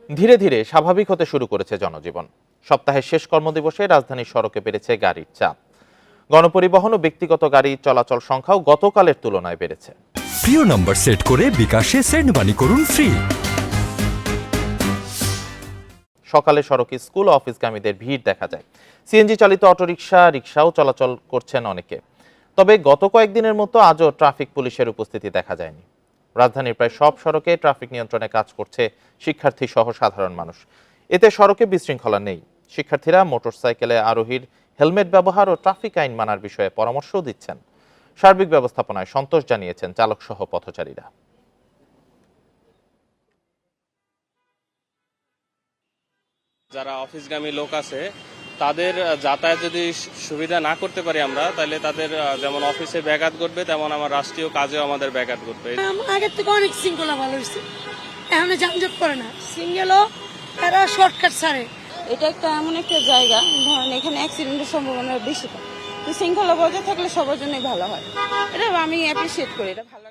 ধীরে ধীরে স্বাভাবিক হতে শুরু করেছে জনজীবন। সপ্তাহের শেষ কর্মদিবসে রাজধানীর সড়কে বেড়েছে গাড়ির চাপ। গণপরিবহন ও ব্যক্তিগত গাড়ি চলাচল সংখ্যাও গতকালের তুলনায় বেড়েছে। প্রিয় নম্বর সেট করে বিকাশে সেন্ড মানি করুন ফ্রি। সকালে সড়কে স্কুল ও অফিসগামীদের ভিড় দেখা যায়। সিএনজি চালিত অটোরিকশা, রিকশাও চলাচল করছেন অনেকে। তবে গত কয়েকদিনের মতো আজও ট্রাফিক পুলিশের উপস্থিতি দেখা যায়নি। রাজধানীর প্রায় সব সড়কে ট্রাফিক নিয়ন্ত্রণে কাজ করছে শিক্ষার্থী সহ সাধারণ মানুষ। এতে সড়কে বিশৃঙ্খলা নেই। শিক্ষার্থীরা মোটরসাইকেলে আরোহীর হেলমেট ব্যবহার ও ট্রাফিক আইন মানার বিষয়ে পরামর্শও দিচ্ছেন। সার্বিক ব্যবস্থাপনায় সন্তোষ জানিয়েছেন চালক সহ পথচারীরা। যারা অফিসগামী লোক আছে তাদের যাতায়াত যদি সুবিধা না করতে পারি আমরা, তাহলে তাদের যেমন অফিসে ব্যাঘাত ঘটবে, তেমন আমার রাষ্ট্রীয় কাজেও আমাদের ব্যাঘাত ঘটবে। আগের থেকে অনেক শৃঙ্খলা ভালো হয়েছে, এখন যানজট করে না, সিঙ্গেলও তারা শর্টকাট ছাড়ে। এটা একটা এমন একটা জায়গা, ধরেন এখানে অ্যাক্সিডেন্টের সম্ভাবনা বেশি থাকে, তো শৃঙ্খলা বজায় থাকলে সবার জন্যই ভালো হয়। এটা আমি অ্যাপ্রিসিয়েট করি, এটা ভালো।